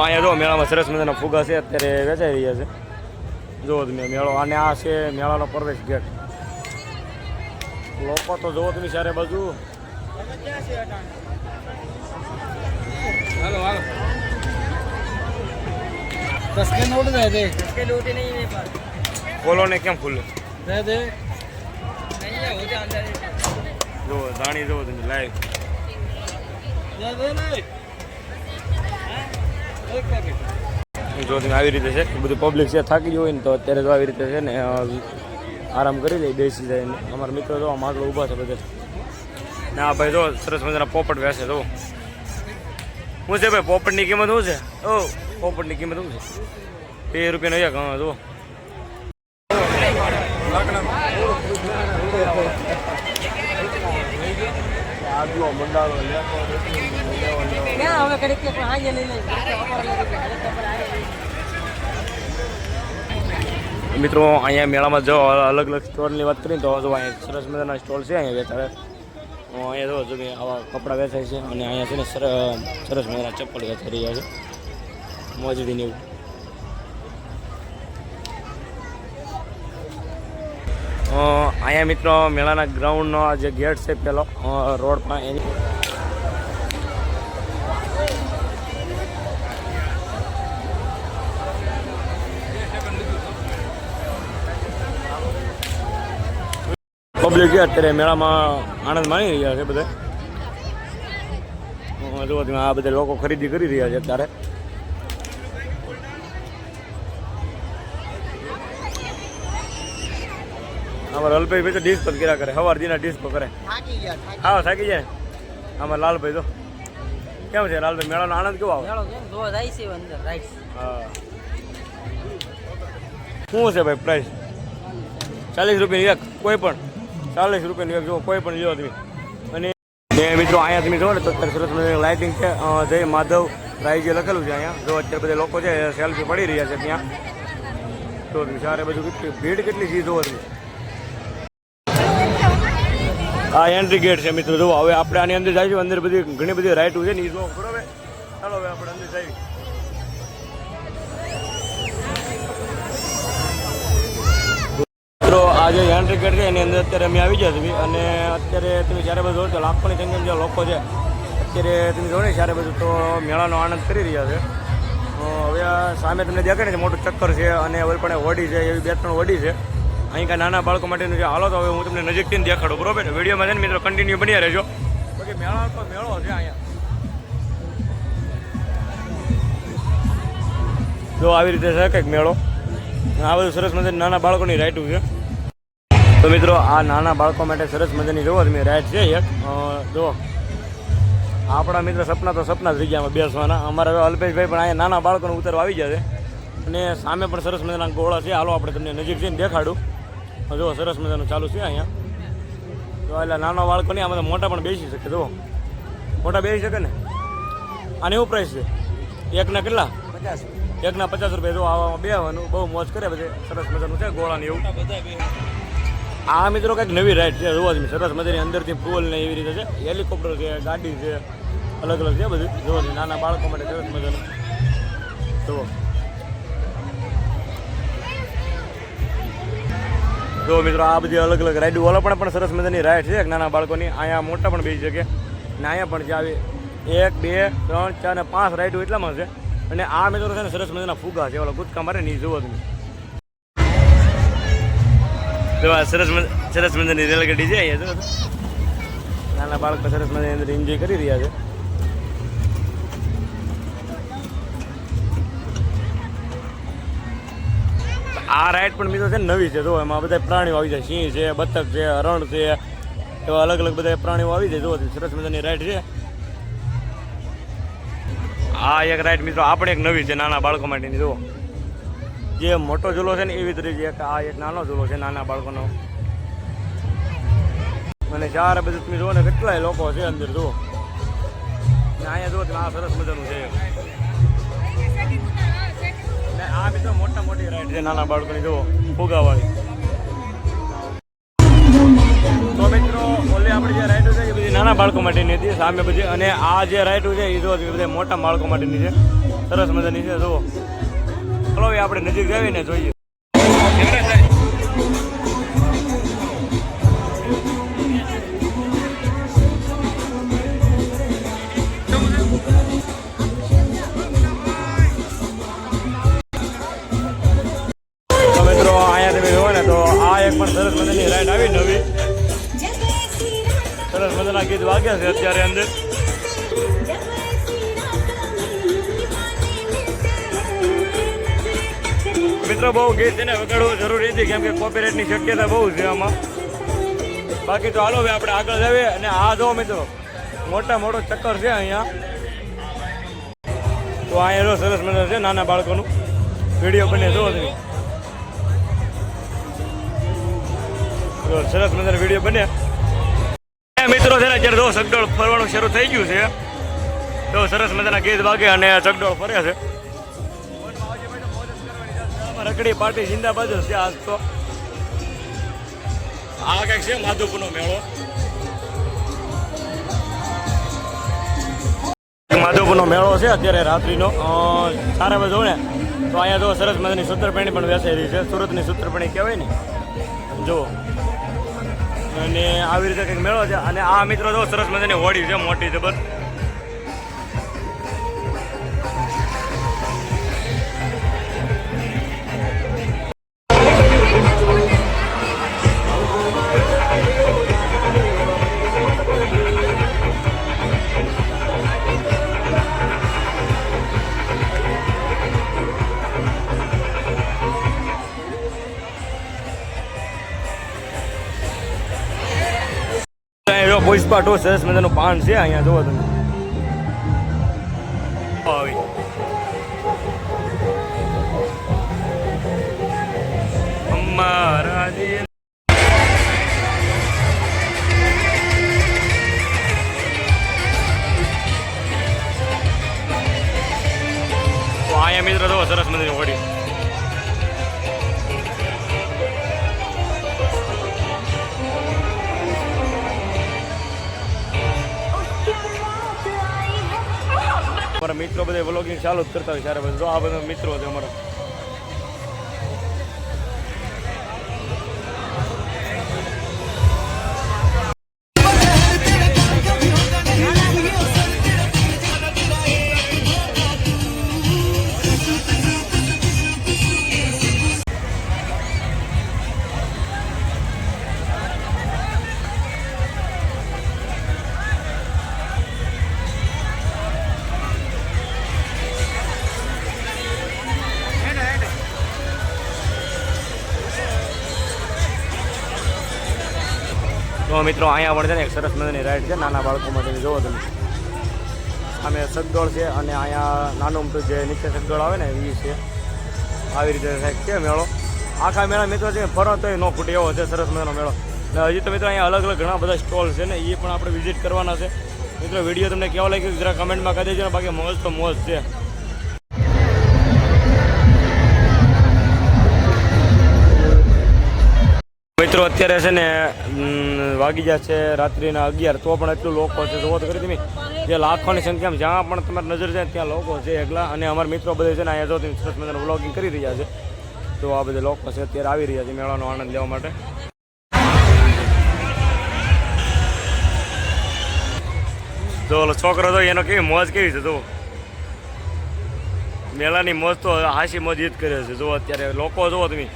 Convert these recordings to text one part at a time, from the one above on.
અહીંયા જો મેળામાં સરસ મજાના ફુગા છે, અત્યારે વેચાઈ રહ્યા છે. જુઓ તમે મેળો, અને આ છે મેળાનો પ્રવેશ ગેટ. લોકો તો જુઓ તમે ચારે બાજુ. હાલો હાલો દસકે નોટ દે દે દસકે નોટ નહીં है पर ખોલો ને કેમ ખુલ્લે દે દે નહીં હો જા અંદર. જો જાણી જો તમે લાઈવ દે દે નહીં એક પેકેટ. જો તમે આવી રીતે છે બધું પબ્લિક છે, થાકી ગયું હોય ને તો અત્યારે જો આવી રીતે છે ને આરામ કરી લે, બેસી જાય ને. અમારા મિત્રો જો આમ આગળ ઊભા છે બધા. ને આ ભાઈ જો સરસ મજાના પોપટ વેસે. જો શું છે ભાઈ પોપટની કિંમત શું છે? ઓ પોપટની કિંમત શું છે? ₹2 એક. હા જો આગલો મંડાળો મિત્રો અહીંયા મેળામાં જો અલગ અલગ સ્ટોલની વાત કરીએ તો જો અહીંયા સરસ મજાના સ્ટોલ છે અહીંયા વેચાય. અહીંયા જો આવા કપડાં વેચાય છે, અને અહીંયા છે ને સરસ મજાના ચપ્પલ વેચાઈ રહ્યા છે, મોજડીને એવું. અહીંયા મિત્રો મેળાના ગ્રાઉન્ડનો જે ગેટ છે પેલો રોડમાં એની પબ્લિક છે અત્યારે મેળામાં આનંદ માણી રહ્યા છે બધા. જુઓ તમે આ બધા લોકો ખરીદી કરી રહ્યા છે અત્યારે. અમારા લાલભાઈ ભાઈ તો ડિસ્કો કર્યા કરે, સવાર દીના ડિસ્કો કરે. હા થાકી જાય. આમાં લાલભાઈ તો કેમ છે લાલભાઈ, મેળાનો આનંદ કેવો આવે? હા શું છે ભાઈ પ્રાઇસ? ₹40 એક. કોઈ પણ ₹40 એક. જો કોઈ પણ લ્યો તમે. અને મિત્રો અહીંયા તમે જો ને તો અત્યારે સરસ મજાની લાઇટિંગ છે. જય માધવ રાય જે લખેલું છે અહીંયા. જો અત્યારે બધા લોકો છે સેલ્ફી પડી રહ્યા છે ત્યાં. તો તમે સારે બધું કેટલી ભીડ કેટલી ચીજ જોવો તમે. આ એન્ટ્રી ગેટ છે મિત્રો. જો હવે આપણે આની અંદર જઈશું. અંદર બધી ઘણી બધી રાઇટો છે ને એ જો બરોબર. ચાલો હવે આપણે અંદર જઈએ. મિત્રો આ જે એન્ટ્રી ગેટ છે એની અંદર અત્યારે અમે આવી ગયા છીએ. અને અત્યારે તમે જ્યારે બધું જો લાખોની સંખ્યામાં જે લોકો છે અત્યારે તમે જો ને ત્યારે બધું તો મેળાનો આનંદ કરી રહ્યા છે. હવે સામે તમને દેખાય ને મોટું ચક્કર છે, અને હવે પણ હોડી છે, એવી 2-3 હોડી છે. અહીં કાંઈ નાના બાળકો માટેનું છે. હાલો તો હવે હું તમને નજીકથી દેખાડું બરોબર. વિડીયોમાં છે ને મિત્રો કન્ટિન્યુ બન્યા રહેજો. બાકી મેળા તો મેળો છે અહીંયા. જો આવી રીતે છે કંઈક મેળો. આ બધું સરસ મજાની નાના બાળકોની રાઇટું છે. તો મિત્રો આ નાના બાળકો માટે સરસ મજાની જોવો તમે રાઇડ છે એક. જો આપણા મિત્ર સપના તો સપના જ થઈ ગયા બેસવાના. અમારા હવે અલ્પેશભાઈ પણ અહીંયા નાના બાળકોને ઉતરવા આવી જશે. અને સામે પણ સરસ મજાના ગોળા છે. હાલો આપણે તમને નજીક જઈને દેખાડું. જો સરસ મજાનું ચાલુ છે અહીંયા. તો એટલે નાના બાળકો નહીં, આમાં મોટા પણ બેસી શકે. જો મોટા બેસી શકે ને. આની એવું પ્રાઇસ છે? એકના કેટલા? 50. એકના ₹50. જો આવામાં બેવાનું બહુ મોજ કરે બધે. સરસ મજાનું છે ગોળાની એવું. આ મિત્રો કંઈક નવી રાઈડ છે. જોવા તમે સરસ મજાની અંદરથી પુલ ને એવી રીતે છે. હેલિકોપ્ટર છે, ગાડી છે, અલગ અલગ છે બધું. જોવા નાના બાળકો માટે સરસ મજાનું. જુઓ જો મિત્રો આ બધી અલગ અલગ રાઈડ ઓલા પણ સરસ મજાની રાઈડ છે નાના બાળકોની. અહીંયા મોટા પણ બેસી શકે ને. અહીંયા પણ છે આવી 1, 2, 3, 4 ને 5 રાઈડો એટલામાં છે. અને આ મિત્રો છે ને સરસ મજાના ફુગા છે, ઓલા કૂદકા મારે નહીં. જુઓ તમે જો સરસ મજાની રેલગાડી છે અહીંયા. જો નાના બાળકો સરસ મજાની અંદર એન્જોય કરી રહ્યા છે. આ રાઈડ પણ મિત્રો છે ને નવી છે. જો એમાં બધા પ્રાણીઓ આવી જાય. સિંહ છે, બતક છે, હરણ છે, એવા અલગ અલગ બધા પ્રાણીઓ આવી જાય. જો સરસ મજાની રાઈડ છે. આ એક રાઈડ મિત્રો આપણે એક નવી છે નાના બાળકો માટેની. જુઓ જે મોટો ઝૂલો છે ને એવી જ રીતે આ એક નાનો ઝૂલો છે નાના બાળકોનો. અને ચારે બધું તમે જુઓ ને કેટલાય લોકો છે અંદર. જુઓ ને અહીંયા જો તમે આ સરસ મજાનું છે ને આ મિત્રો મોટા મોટી રાઈડ છે નાના બાળકોની જુઓ ફુગાવાળી. તો મિત્રો ઓલી આપણી જે રાઈડો છે એ બધી નાના બાળકો માટેની હતી સામે બધી, અને આ જે રાઈડો છે એ જો બધા મોટા બાળકો માટેની છે, સરસ મજાની છે. જુઓ ચલો આપણે નજીક જાવીને જોઈએ. તો મિત્રો અહીંયા તમે જોવો ને તો આ એક પણ સરસ મજાની રાઈડ આવી નવી, સરસ મજાના ગીત વાગ્યા છે અત્યારે અંદર. મિત્રો બહુ ગીત છે ને વગાડવું જરૂરી નથી, કેમ કે કોપીરાઇટની શક્યતા બહુ છે આમાં. બાકી તો હાલો હવે આપણે આગળ જઈએ. અને આ જો મિત્રો મોટો ચક્કર છે અહીંયા. તો અહીંયા જો સરસ મજા છે નાના બાળકોનું વિડીયો બને જો તમે સરસ મજાનો વિડીયો બને. મિત્રો છે ને અત્યારે જો ચકડોળ ફરવાનું શરૂ થઈ ગયું છે, તો સરસ મજાના ગીત વાગે અને ચકડોળ ફરે છે. રકડી પાર્ટી જિંદાબાદ છે આજ તો. આ કંઈક છે માધવપુરનો મેળો. માધવપુરનો મેળો છે અત્યારે રાત્રિનો સારા બધો ને. તો અહીંયા તો સરસ મજાની સૂત્રપેણી પણ વેચાઈ રહી છે, સુરતની સૂત્રપેણી કહેવાય ને જો. અને આવી રીતે કંઈક મેળો છે. અને આ મિત્રો તો સરસ મજાની હોડી છે મોટી જબર. પુષ્પા ટુ સરસ મજાનું પાન છે અહીંયા જોવો તમે. અમારા દિલ તો અહીંયા મિત્રો જોવો સરસ મજાની હોડી. અમારા મિત્રો બધા વ્લોગિંગ ચાલુ જ કરતા હોય સારા બધા. આ બધા મિત્રો છે અમારા. તો મિત્રો અહીંયા પણ છે ને એક સરસ મજાની રાઈડ છે નાના બાળકો માટે. જોવો તમે સામે સગડોળ છે અને અહીંયા નાનું મોટું જે નીચે સગડોળ આવે ને એ છે. આવી રીતે સાહેબ છે મેળો. આખા મેળા મિત્રો છે ફરો તો ન ફૂટે એવો છે સરસ મજાનો મેળો. હજી તો મિત્રો અહીંયા અલગ અલગ ઘણા બધા સ્ટોલ છે ને એ પણ આપણે વિઝિટ કરવાના છે. મિત્રો વિડીયો તમને કેવો લાગ્યો જરા કમેન્ટમાં કહી દેજો ને. બાકી મોજ તો મોજ છે. મિત્રો અત્યારે છે ને વાગી ગયા છે રાત્રિના 11, તો પણ એટલું લોકો છે જોવો તો કરી તમે. જે લાખોની સંખ્યામાં જ્યાં પણ તમારી નજર જાય ત્યાં લોકો છે એકલા. અને અમારા મિત્રો બધા છે ને અહીંયા જો તમે સરસ મજાનું વ્લોગિંગ કરી રહ્યા છે. તો આ બધા લોકો છે અત્યારે આવી રહ્યા છે મેળાનો આનંદ લેવા માટે. જો ઓલો છોકરો તો એનો કેવી મોજ કેવી છે. જો મેળાની મોજ તો હાસી મોજ જ કરે છે. જો અત્યારે લોકો જુઓ તમે,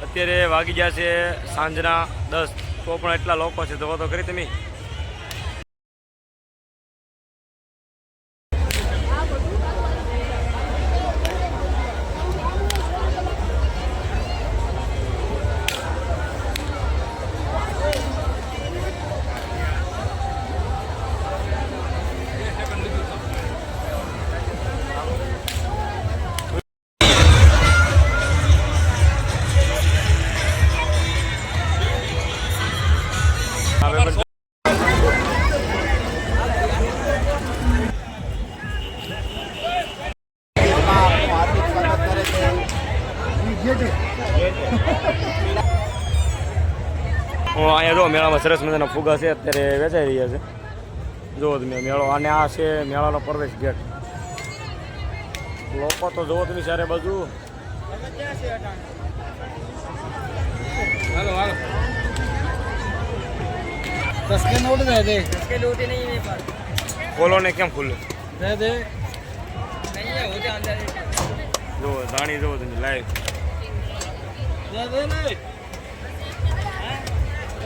અત્યારે વાગી ગયા છે સાંજના 10, તો પણ એટલા લોકો છે જોવો તો ખરી તમે. અહીંયા જો મેળામાં સરસ મજાના ફુગા છે અત્યારે વેચાઈ રહ્યા છે. જુઓ તમે મેળો અને આ છે મેળાનો પ્રવેશ ગેટ. લોકો તો જુઓ તમે ચારે બાજુ. हेलो हेलो 10 के नोट दे दे 10 के नोट ही नहीं मेरे पास ખોલો ને કેમ ખુલ્લે दे दे नहीं है हो जा अंदर જો ધાણી જુઓ તમે લાઈવ. दे दे नहीं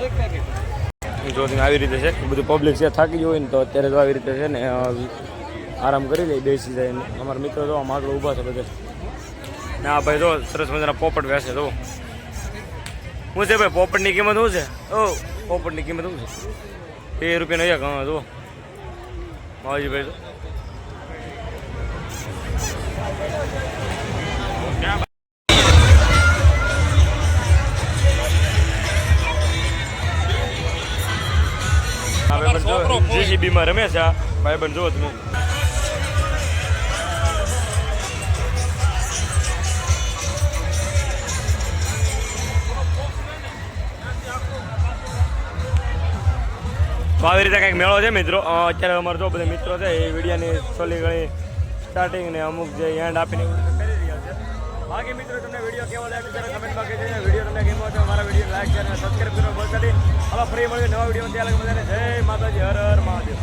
एक पैकेट જો તમે આવી રીતે છે બધું પબ્લિક છે થાકી ગયું હોય ને તો અત્યારે જો આવી રીતે છે ને આરામ કરી લે બેસી જાય ને. અમારા મિત્રો જો આમ આગળ ઊભા છે બધા ને આ ભાઈ જો સરસ મજાના પોપટ વેસે જો. શું છે ભાઈ પોપટની કિંમત શું છે? ઓ પોપટની કિંમત શું છે? 2 રૂપિયાનો એક. હા જો માવજી ભાઈ તો જીસીબીમાં રમે છે આ ભાઈબંધ જો તમે. તો આવી રીતે કંઈક મેળો છે મિત્રો. અત્યારે અમારે જો બધા મિત્રો છે એ વિડીયોની થોડી ઘણી સ્ટાર્ટિંગ ને અમુક જે એન્ડ આપીને એવું કરી રહ્યા છે. બાકી મિત્રો તમને વિડીયો કેવો લાગ્યો ત્યારે કમેન્ટમાં કહેજો. વિડીયો તમને ગમ્યો તો અમારા વિડીયો લાઈક શેર અને સબસ્ક્રાઈબ કરવા ભૂલતા નહીં. હવે ફરી મળીએ નવા વિડીયો. ત્યાં લગે બધાને જય માતાજી, હર હર મહાદેવ.